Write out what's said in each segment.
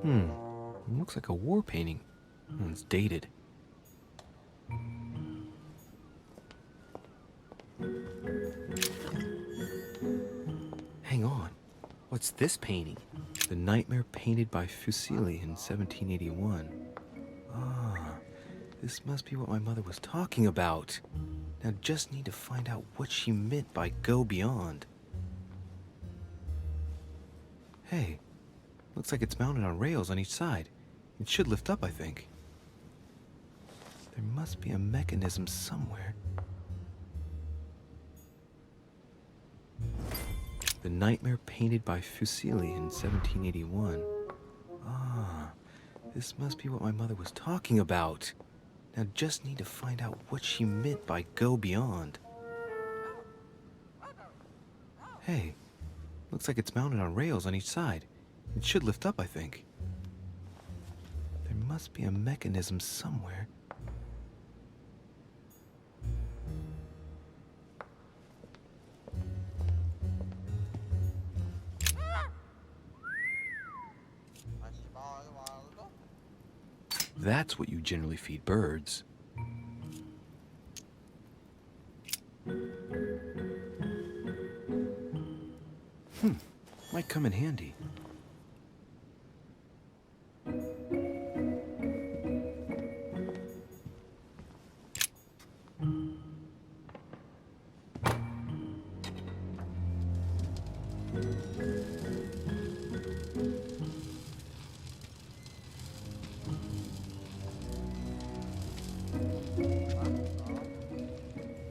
Looks like a war painting. It's dated. Hang on. What's this painting? The Nightmare painted by Fuseli in 1781. Ah, this must be what my mother was talking about. Now just need to find out what she meant by go beyond. Hey, looks like it's mounted on rails on each side. It should lift up, I think. There must be a mechanism somewhere. The Nightmare painted by Fuseli in 1781. Ah, this must be what my mother was talking about. Now just need to find out what she meant by go beyond. Hey, looks like it's mounted on rails on each side. It should lift up, I think. There must be a mechanism somewhere. That's what you generally feed birds. Might come in handy.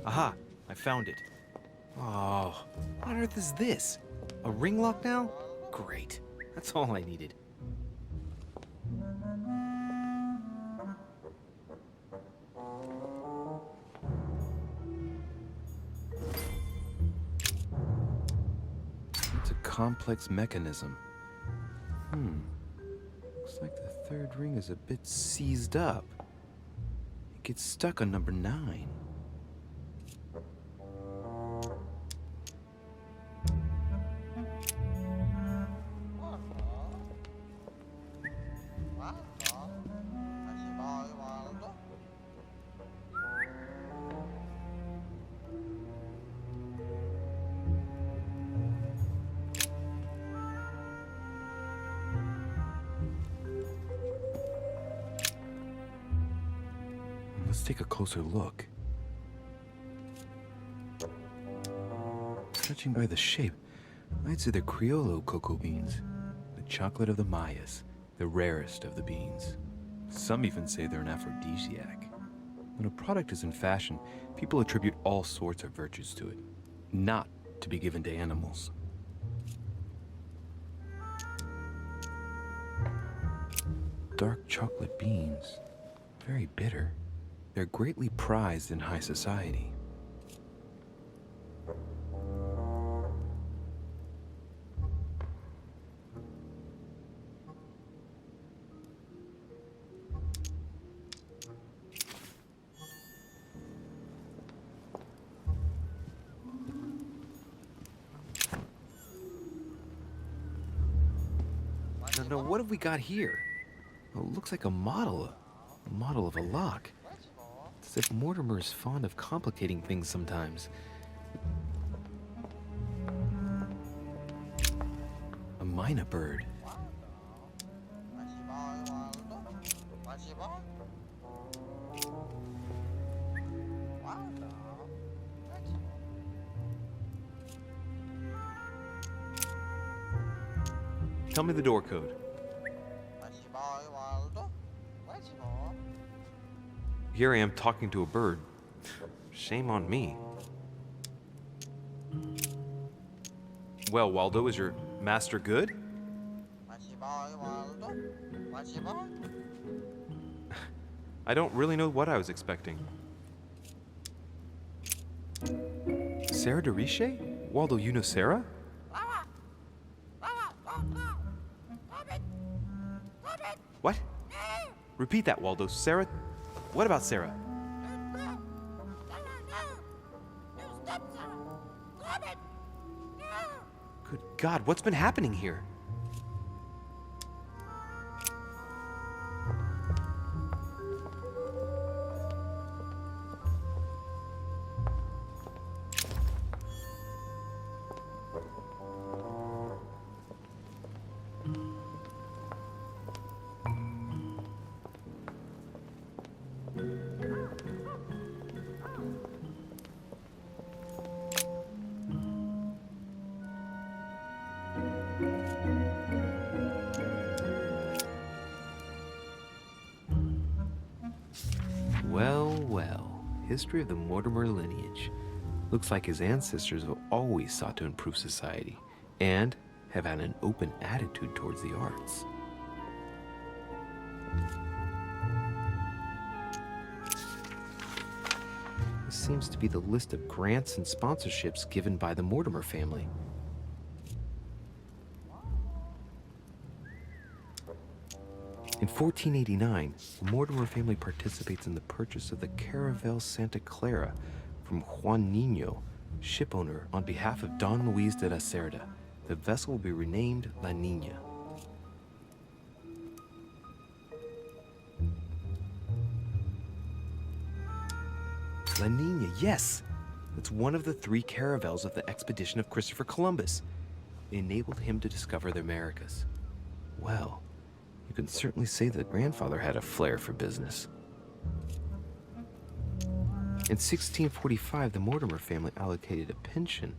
Aha! I found it. Oh, what on earth is this? A ring lock now? Great. That's all I needed. It's a complex mechanism. Looks like the third ring is a bit seized up. It gets stuck on number 9. Let's take a closer look. Judging by the shape, I'd say they're Criollo cocoa beans, the chocolate of the Mayas, the rarest of the beans. Some even say they're an aphrodisiac. When a product is in fashion, people attribute all sorts of virtues to it, not to be given to animals. Dark chocolate beans, very bitter. They're greatly prized in high society. No, what have we got here? Oh, it looks like a model of a lock. It's as if Mortimer is fond of complicating things sometimes. A myna bird. Tell me the door code. Here I am talking to a bird. Shame on me. Well, Waldo, is your master good? I don't really know what I was expecting. Sarah de Riche? Waldo, you know Sarah? What? Repeat that, Waldo. Sarah? What about Sarah? Good God, what's been happening here? history of the Mortimer lineage. Looks like his ancestors have always sought to improve society and have had an open attitude towards the arts. This seems to be the list of grants and sponsorships given by the Mortimer family. In 1489, the Mortimer family participates in the purchase of the Caravel Santa Clara from Juan Niño, shipowner, on behalf of Don Luis de la Cerda. The vessel will be renamed La Niña. La Niña, yes! It's one of the 3 caravels of the expedition of Christopher Columbus. It enabled him to discover the Americas. Well, you can certainly say that grandfather had a flair for business. In 1645, the Mortimer family allocated a pension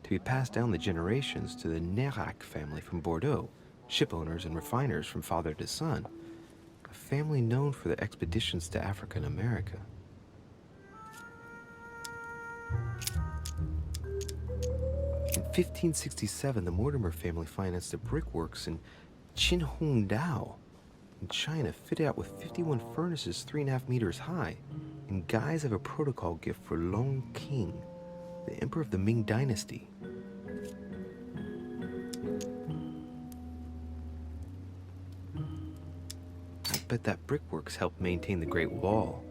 to be passed down the generations to the Nérac family from Bordeaux, shipowners and refiners from father to son, a family known for their expeditions to Africa and America. In 1567, the Mortimer family financed the brickworks in Qinhongdao in China, fitted out with 51 furnaces 3.5 meters high, in guise of a protocol gift for Long King, the emperor of the Ming dynasty. I bet that brickworks helped maintain the Great Wall.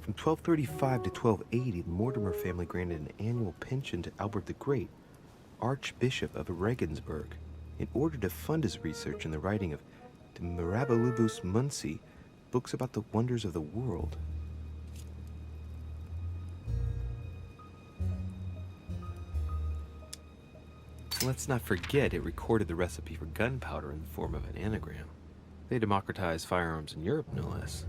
From 1235 to 1280, the Mortimer family granted an annual pension to Albert the Great, Archbishop of Regensburg, in order to fund his research in the writing of De Mirabilibus Munci, books about the wonders of the world. Let's not forget it recorded the recipe for gunpowder in the form of an anagram. They democratized firearms in Europe, no less.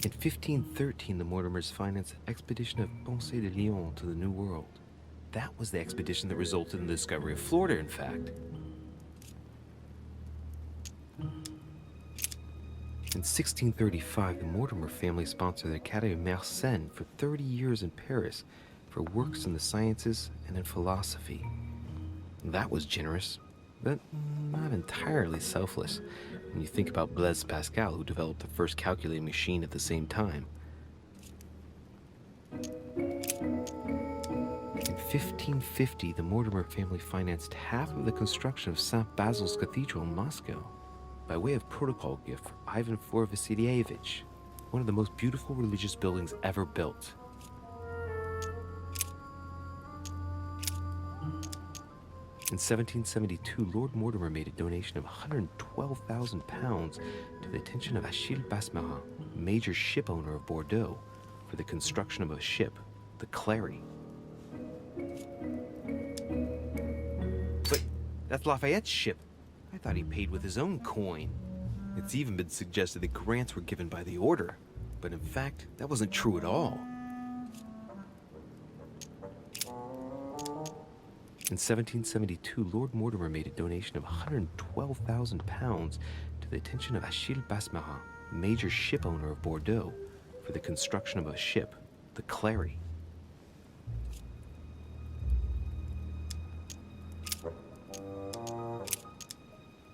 In 1513, the Mortimers financed an expedition of Ponce de Leon to the New World. That was the expedition that resulted in the discovery of Florida, in fact. In 1635, the Mortimer family sponsored the Académie Mersenne for 30 years in Paris for works in the sciences and in philosophy. That was generous, but not entirely selfless when you think about Blaise Pascal, who developed the first calculating machine at the same time. In 1550, the Mortimer family financed half of the construction of St. Basil's Cathedral in Moscow by way of protocol gift for Ivan IV Vasilievich, one of the most beautiful religious buildings ever built. In 1772, Lord Mortimer made a donation of £112,000 to the attention of Achille Basmarin, major shipowner of Bordeaux, for the construction of a ship, the Clary. But that's Lafayette's ship. I thought he paid with his own coin. It's even been suggested that grants were given by the order, but in fact, that wasn't true at all. In 1772, Lord Mortimer made a donation of £112,000 to the attention of Achille Basmarin, major shipowner of Bordeaux, for the construction of a ship, the Clary.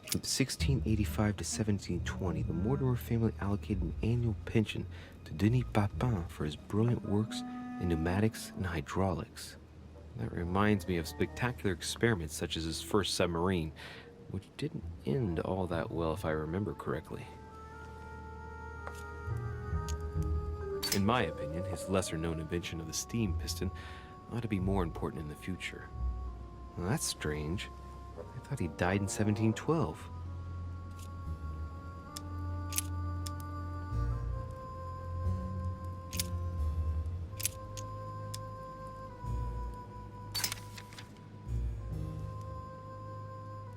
From 1685 to 1720, the Mortimer family allocated an annual pension to Denis Papin for his brilliant works in pneumatics and hydraulics. That reminds me of spectacular experiments such as his first submarine, which didn't end all that well if I remember correctly. In my opinion, his lesser-known invention of the steam piston ought to be more important in the future. Well, that's strange. I thought he died in 1712.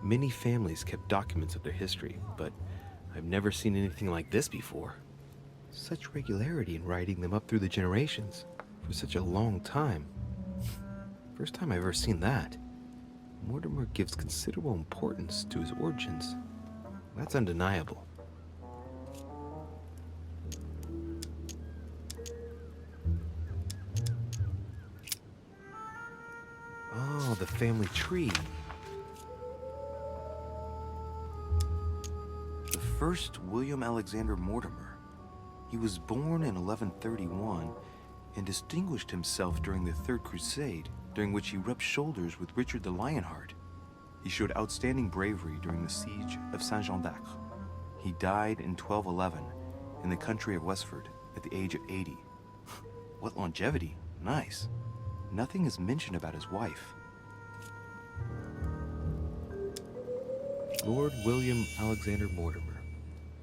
Many families kept documents of their history, but I've never seen anything like this before. Such regularity in writing them up through the generations for such a long time. First time I've ever seen that. Mortimer gives considerable importance to his origins. That's undeniable. Oh, the family tree. The first William Alexander Mortimer. He was born in 1131 and distinguished himself during the Third Crusade, during which he rubbed shoulders with Richard the Lionheart. He showed outstanding bravery during the siege of Saint-Jean d'Acre. He died in 1211 in the country of Westford at the age of 80. What longevity! Nice. Nothing is mentioned about his wife. Lord William Alexander Mortimer,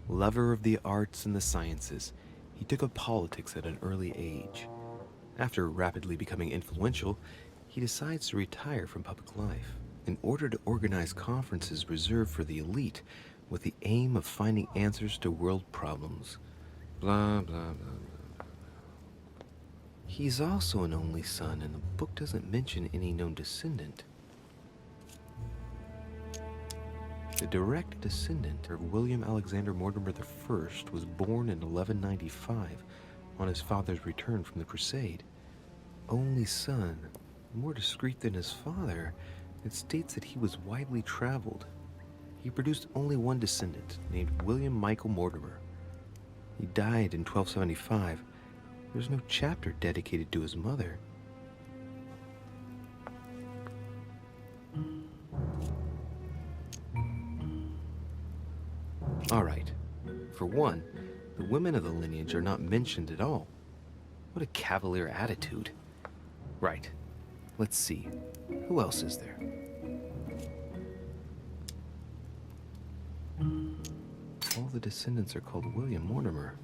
lover of the arts and the sciences, he took up politics at an early age. After rapidly becoming influential, he decides to retire from public life in order to organize conferences reserved for the elite with the aim of finding answers to world problems. Blah, blah, blah, blah. He's also an only son, and the book doesn't mention any known descendant. The direct descendant of William Alexander Mortimer I was born in 1195 on his father's return from the crusade. Only son, more discreet than his father, it states that he was widely traveled. He produced only one descendant, named William Michael Mortimer. He died in 1275. There's no chapter dedicated to his mother. All right. For one, the women of the lineage are not mentioned at all. What a cavalier attitude. Right. Let's see. Who else is there? All the descendants are called William Mortimer.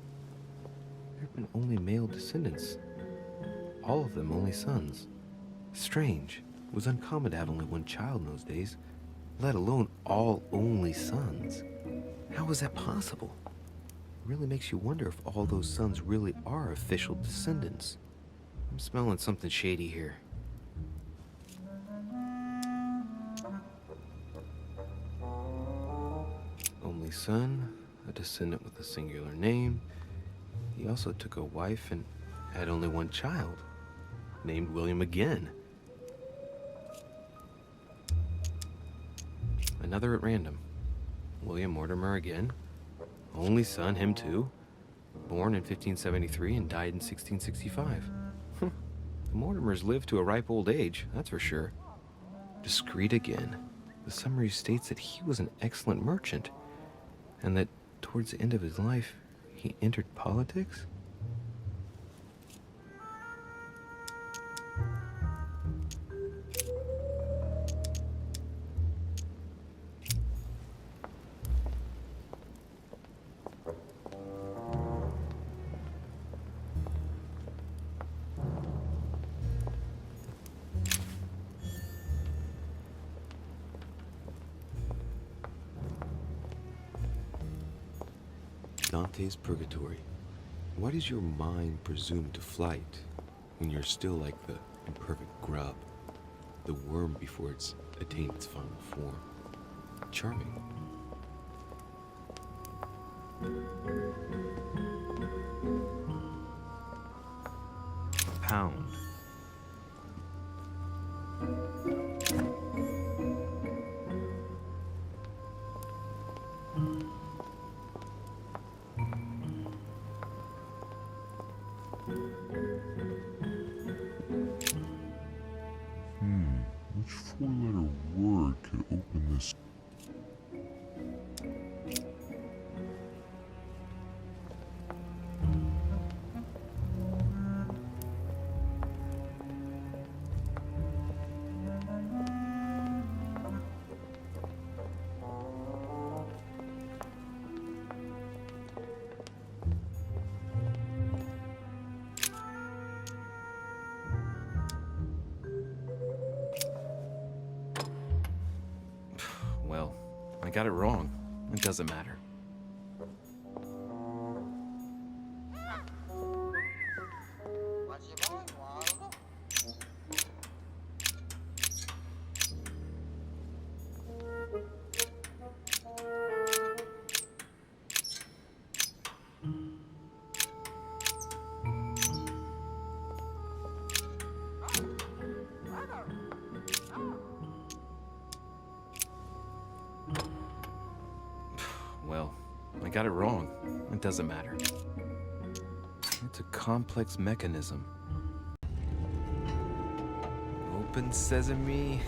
There have been only male descendants. All of them only sons. Strange. It was uncommon to have only one child in those days, let alone all only sons. How was that possible? It really makes you wonder if all those sons really are official descendants. I'm smelling something shady here. Only son, a descendant with a singular name. He also took a wife and had only one child, named William again. Another at random. William Mortimer again. Only son, him too. Born in 1573 and died in 1665. The Mortimers lived to a ripe old age, that's for sure. Discreet again. The summary states that he was an excellent merchant, and that towards the end of his life, he entered politics? Dante's Purgatory. Why does your mind presume to flight when you're still like the imperfect grub, the worm before it's attained its final form? Charming. Pound. Which four-letter word could open this? Well, I got it wrong. It doesn't matter. I got it wrong. It doesn't matter. It's a complex mechanism. Open sesame.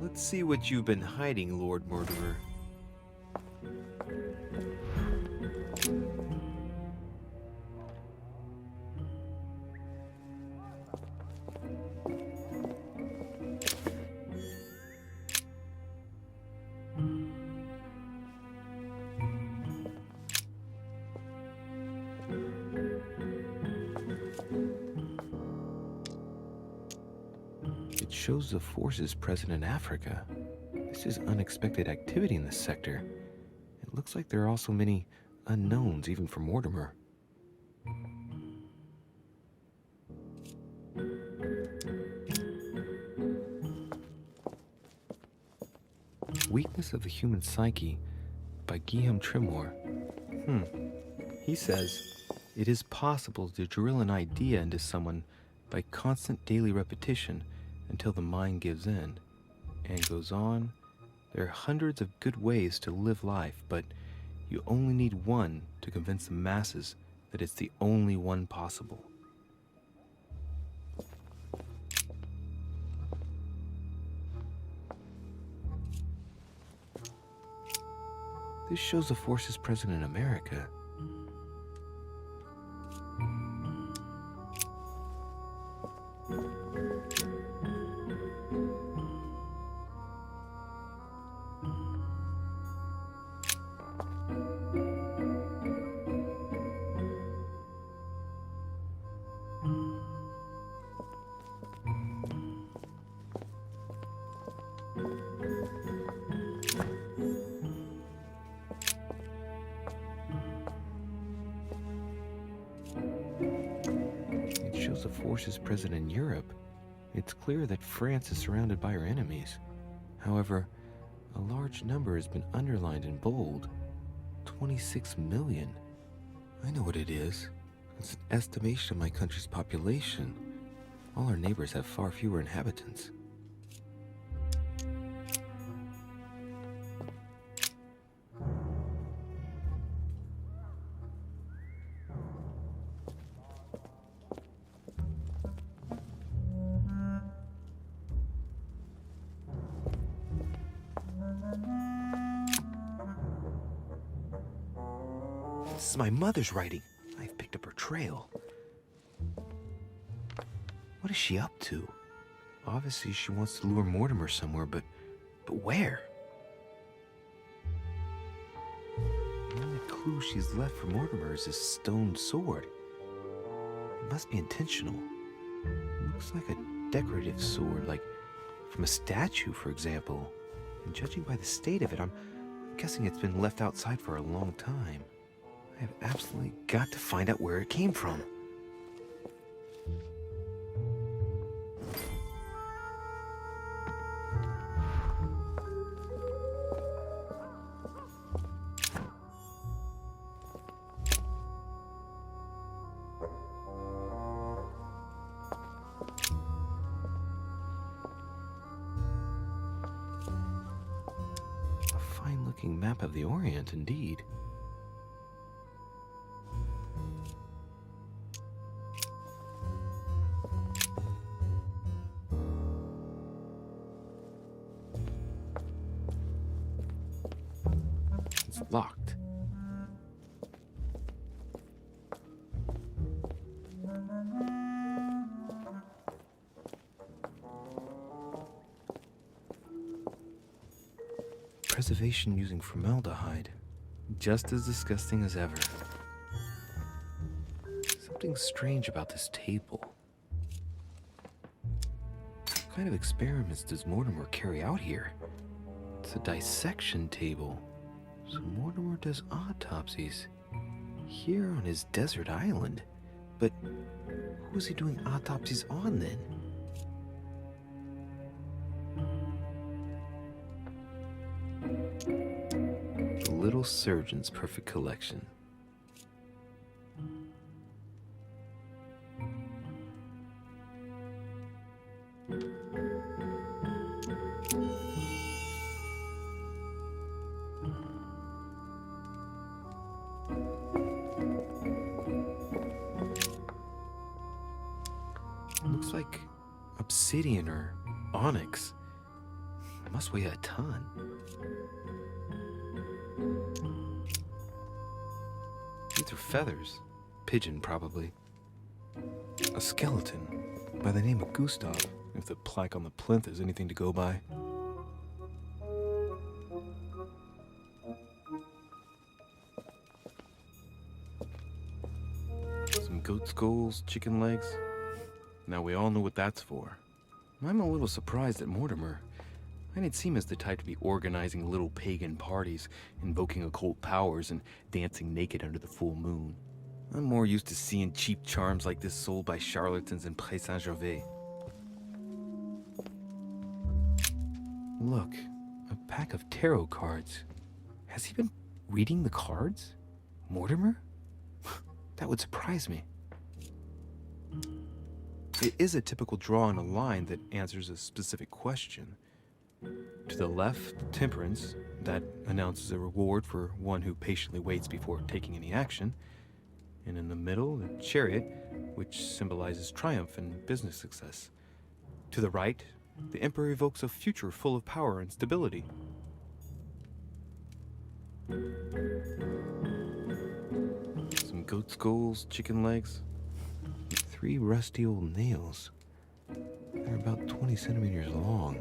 Let's see what you've been hiding, Lord Murderer. It shows the forces present in Africa. This is unexpected activity in this sector. It looks like there are also many unknowns, even for Mortimer. Weakness of the Human Psyche by Guillaume Tremor. He says, it is possible to drill an idea into someone by constant daily repetition until the mind gives in, and goes on. There are hundreds of good ways to live life, but you only need one to convince the masses that it's the only one possible. This shows the forces present in America. The forces present in Europe, it's clear that France is surrounded by her enemies. However, a large number has been underlined in bold. 26 million. I know what it is. It's an estimation of my country's population. All our neighbors have far fewer inhabitants. This is my mother's writing. I've picked up her trail. What is she up to? Obviously, she wants to lure Mortimer somewhere, but where? The only clue she's left for Mortimer is this stone sword. It must be intentional. It looks like a decorative sword, like from a statue, for example. And judging by the state of it, I'm guessing it's been left outside for a long time. I have absolutely got to find out where it came from. A fine-looking map of the Orient, indeed. It's locked. Preservation using formaldehyde. Just as disgusting as ever. Something strange about this table. What kind of experiments does Mortimer carry out here? It's a dissection table. So Mortimer does autopsies here on his desert island. But who is he doing autopsies on then? The little surgeon's perfect collection. Looks like obsidian or onyx. It must weigh a ton. These are feathers. Pigeon, probably. A skeleton by the name of Gustav, if the plaque on the plinth is anything to go by. Some goat skulls, chicken legs. Now we all know what that's for. I'm a little surprised at Mortimer. I didn't seem as the type to be organizing little pagan parties, invoking occult powers, and dancing naked under the full moon. I'm more used to seeing cheap charms like this sold by charlatans in Pré Saint-Gervais. Look, a pack of tarot cards. Has he been reading the cards? Mortimer? That would surprise me. It is a typical draw on a line that answers a specific question. To the left, temperance, that announces a reward for one who patiently waits before taking any action. And in the middle, the chariot, which symbolizes triumph and business success. To the right, the emperor evokes a future full of power and stability. Some goat skulls, chicken legs, and 3 rusty old nails. They're about 20 centimeters long.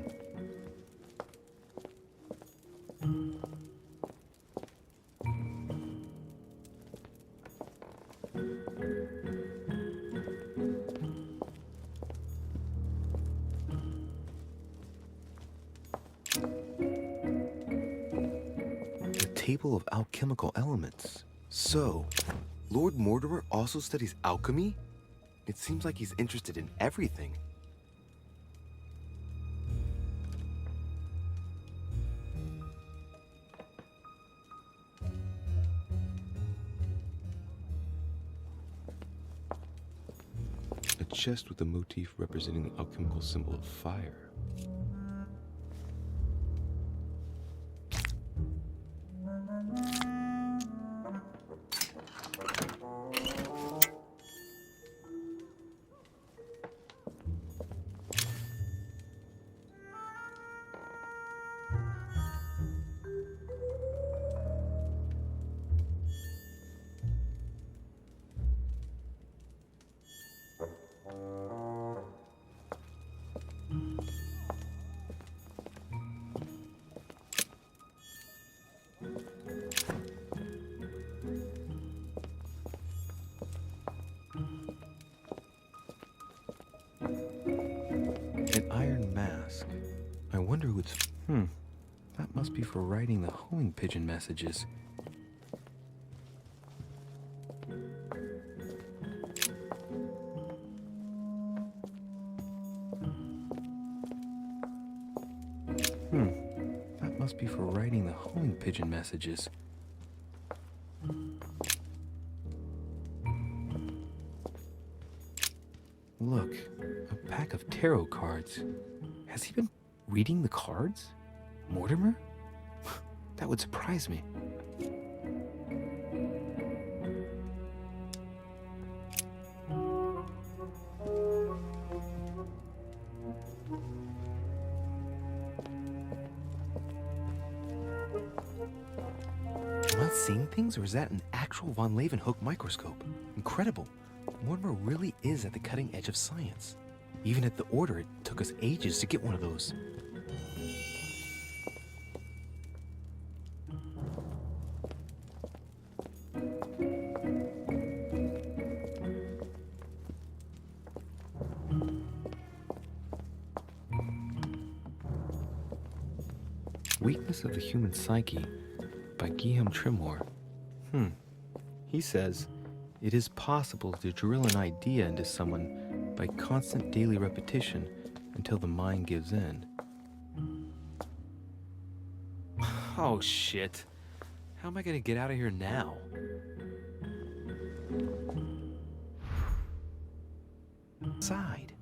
Table of alchemical elements. So, Lord Mortimer also studies alchemy? It seems like he's interested in everything. A chest with a motif representing the alchemical symbol of fire. An iron mask. I wonder who it's... That must be for writing the homing pigeon messages. That must be for writing the homing pigeon messages. Look, a pack of tarot cards. Has he been reading the cards? Mortimer? That would surprise me. Am I seeing things, or is that an actual von Leeuwenhoek microscope? Incredible. Mortimer really is at the cutting edge of science. Even at the Order, it took us ages to get one of those. Weakness of the human psyche. by Guillaume Tremor. He says, it is possible to drill an idea into someone by constant daily repetition until the mind gives in. Oh shit. How am I gonna get out of here now? Side.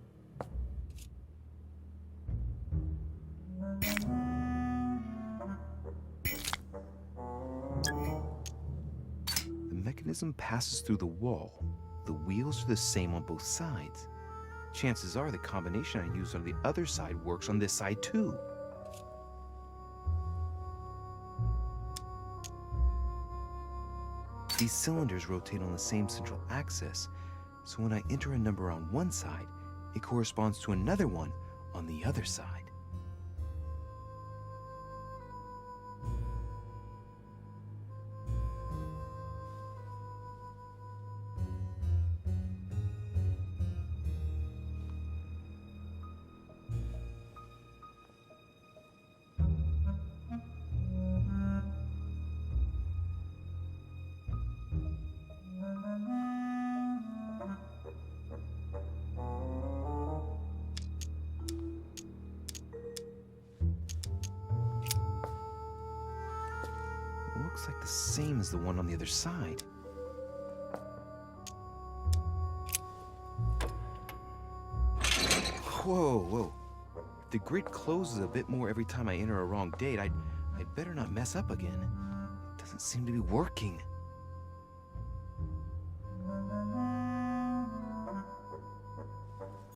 The mechanism passes through the wall. The wheels are the same on both sides. Chances are the combination I used on the other side works on this side too. These cylinders rotate on the same central axis, so when I enter a number on one side, it corresponds to another one on the other side. Looks like the same as the one on the other side. Whoa. If the grid closes a bit more every time I enter a wrong date, I'd better not mess up again. It doesn't seem to be working.